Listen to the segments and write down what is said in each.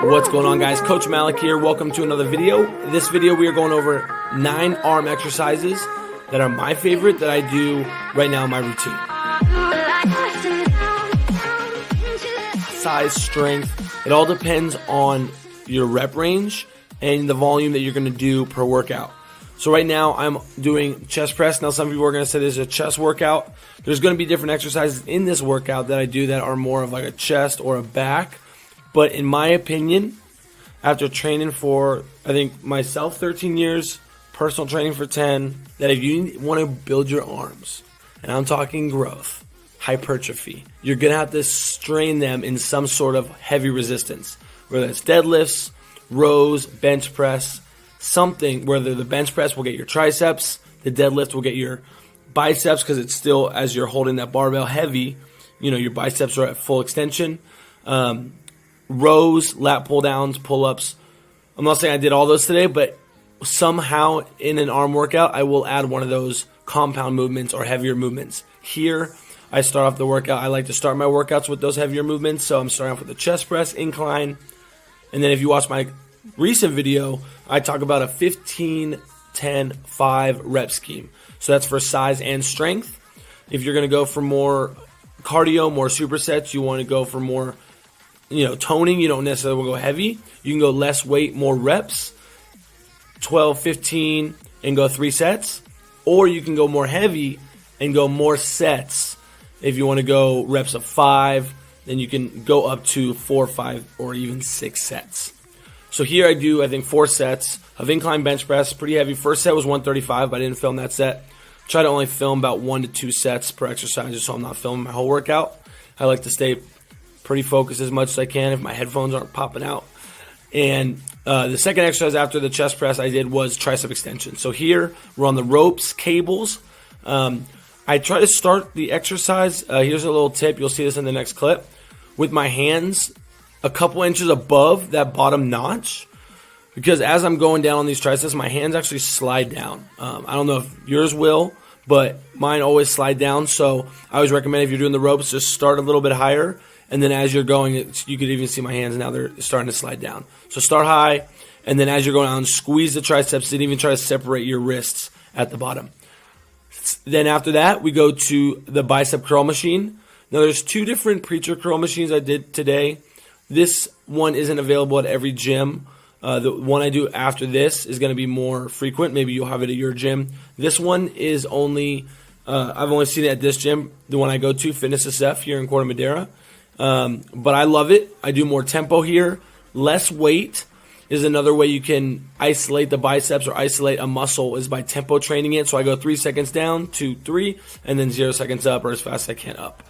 What's going on, guys? Coach Malik here. Welcome to another video. In this video, we are going over 9 arm exercises that are my favorite that I do right now in my routine. Size, strength, it all depends on your rep range and the volume that you're going to do per workout. So right now, I'm doing chest press. Now, some people are going to say this is a chest workout. There's going to be different exercises in this workout that I do that are more of like a chest or a back. But in my opinion, after training for, I think, myself 13 years, personal training for 10, that if you want to build your arms, and I'm talking growth, hypertrophy, you're going to have to strain them in some sort of heavy resistance, whether it's deadlifts, rows, bench press, something, whether the bench press will get your triceps, the deadlift will get your biceps because it's still, as you're holding that barbell heavy, you know, your biceps are at full extension. Rows, lat pull downs, pull-ups. I'm not saying I did all those today, but somehow in an arm workout, I will add one of those compound movements or heavier movements. Here, I start off the workout. I like to start my workouts with those heavier movements, so I'm starting off with the chest press, incline, and then if you watch my recent video, I talk about a 15-10-5 rep scheme. So that's for size and strength. If you're going to go for more cardio, more supersets, you want to go for more toning, you don't necessarily want to go heavy. You can go less weight, more reps, 12, 15, and go 3 sets. Or you can go more heavy and go more sets. If you want to go reps of 5, then you can go up to 4, 5, or even 6 sets. So here I do, I think, 4 sets of incline bench press, pretty heavy. First set was 135, but I didn't film that set. Try to only film about 1 to 2 sets per exercise, so I'm not filming my whole workout. I like to stay pretty focused as much as I can if my headphones aren't popping out. And the second exercise after the chest press I did was tricep extension. So here we're on the ropes, cables. I try to start the exercise. Here's a little tip. You'll see this in the next clip. With my hands a couple inches above that bottom notch. Because as I'm going down on these triceps, my hands actually slide down. I don't know if yours will, but mine always slide down. So I always recommend if you're doing the ropes, just start a little bit higher. And then as you're going, you could even see my hands now, they're starting to slide down. So start high, and then as you're going down, squeeze the triceps and even try to separate your wrists at the bottom. Then after that, we go to the bicep curl machine. Now there's 2 different preacher curl machines I did today. This one isn't available at every gym. The one I do after this is going to be more frequent. Maybe you'll have it at your gym. This one is only, I've only seen it at this gym, the one I go to, Fitness SF here in Corte Madera. But I love it. I do more tempo here. Less weight is another way you can isolate the biceps or isolate a muscle is by tempo training it. So I go 3 seconds down, 2, 3, and then 0 seconds up or as fast as I can up.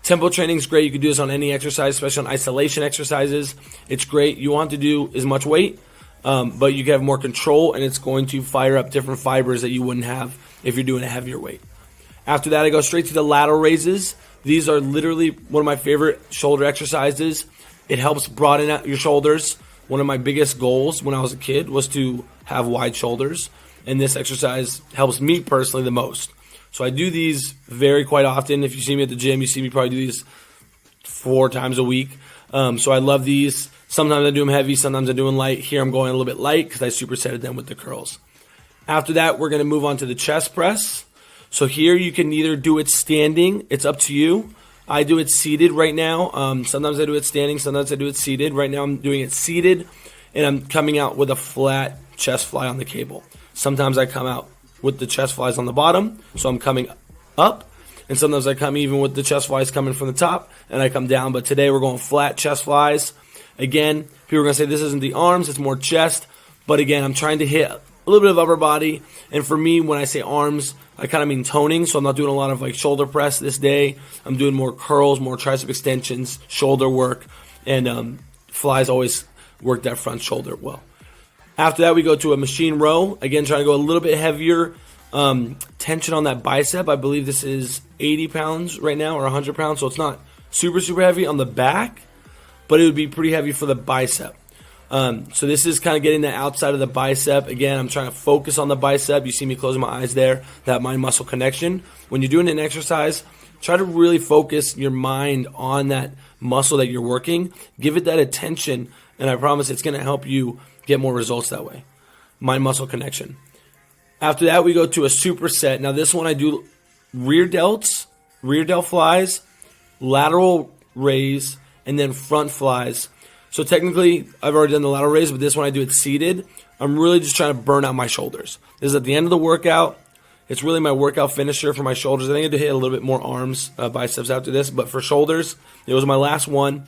Tempo training is great. You can do this on any exercise, especially on isolation exercises. It's great. You want to do as much weight, but you can have more control, and it's going to fire up different fibers that you wouldn't have if you're doing a heavier weight. After that, I go straight to the lateral raises. These are literally one of my favorite shoulder exercises. It helps broaden out your shoulders. One of my biggest goals when I was a kid was to have wide shoulders, and this exercise helps me personally the most. So I do these quite often. If you see me at the gym, you see me probably do these 4 times a week. So I love these. Sometimes I do them heavy, sometimes I do them light. Here I'm going a little bit light because I supersetted them with the curls. After that, we're going to move on to the chest press. So here you can either do it standing. It's up to you. I do it seated right now. Sometimes I do it standing. Sometimes I do it seated. Right now I'm doing it seated, and I'm coming out with a flat chest fly on the cable. Sometimes I come out with the chest flies on the bottom, so I'm coming up. And sometimes I come even with the chest flies coming from the top, and I come down. But today we're going flat chest flies. Again, people are going to say this isn't the arms, it's more chest. But again, I'm trying to hit a little bit of upper body. And for me, when I say arms, I kind of mean toning, so I'm not doing a lot of like shoulder press this day. I'm doing more curls, more tricep extensions, shoulder work, and flies always work that front shoulder well. After that, we go to a machine row. Again, trying to go a little bit heavier tension on that bicep. I believe this is 80 pounds right now or 100 pounds, so it's not super, super heavy on the back, but it would be pretty heavy for the bicep. So this is kind of getting the outside of the bicep. Again, I'm trying to focus on the bicep. You see me closing my eyes there, that mind-muscle connection. When you're doing an exercise, try to really focus your mind on that muscle that you're working. Give it that attention and I promise it's going to help you get more results that way. Mind-muscle connection. After that, we go to a superset. Now this one I do rear delt flies, lateral raise, and then front flies. So technically, I've already done the lateral raise, but this one I do it seated. I'm really just trying to burn out my shoulders. This is at the end of the workout. It's really my workout finisher for my shoulders. I think I do hit a little bit more arms, biceps after this, but for shoulders, it was my last one.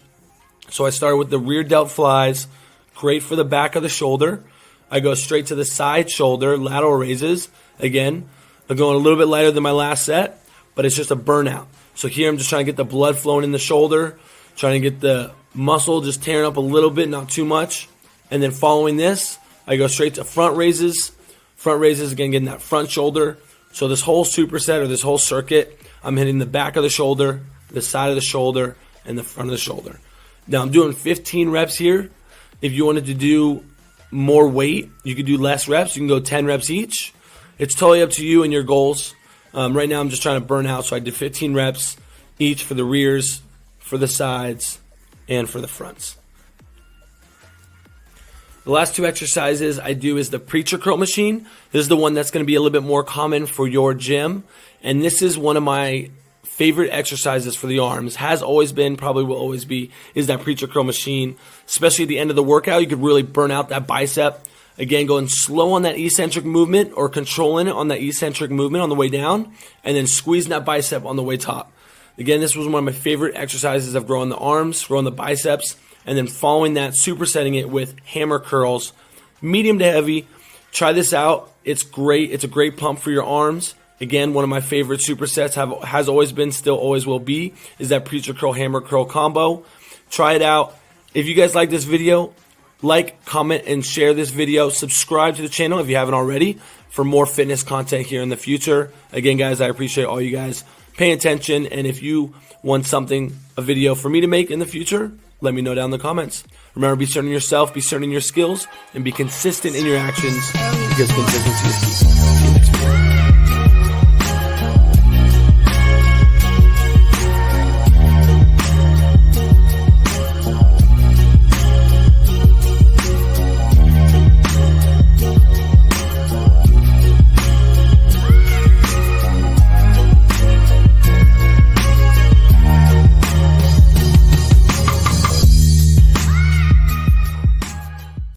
So I started with the rear delt flies, great for the back of the shoulder. I go straight to the side shoulder, lateral raises. Again, I'm going a little bit lighter than my last set, but it's just a burnout. So here I'm just trying to get the blood flowing in the shoulder, trying to get the muscle just tearing up a little bit, not too much. And then following this, I go straight to front raises. Front raises, again, getting that front shoulder. So this whole superset or this whole circuit, I'm hitting the back of the shoulder, the side of the shoulder, and the front of the shoulder. Now I'm doing 15 reps here. If you wanted to do more weight, you could do less reps. You can go 10 reps each. It's totally up to you and your goals. Right now I'm just trying to burn out, so I did 15 reps each for the rears, for the sides, and for the fronts. The last two exercises I do is the preacher curl machine. This is the one that's going to be a little bit more common for your gym. And this is one of my favorite exercises for the arms. Has always been, probably will always be, is that preacher curl machine. Especially at the end of the workout, you could really burn out that bicep. Again, going slow on that eccentric movement or controlling it on that eccentric movement on the way down. And then squeezing that bicep on the way top. Again, this was one of my favorite exercises of growing the arms, growing the biceps. And then following that, supersetting it with hammer curls, medium to heavy. Try this out. It's great. It's a great pump for your arms. Again, one of my favorite supersets has always been, still always will be, is that preacher curl, hammer curl combo. Try it out. If you guys like this video, like, comment, and share this video. Subscribe to the channel if you haven't already for more fitness content here in the future. Again, guys, I appreciate all you guys paying attention. And if you want a video for me to make in the future, let me know down in the comments. Remember, be certain in yourself, be certain in your skills, and be consistent in your actions because consistency is key. See you next video.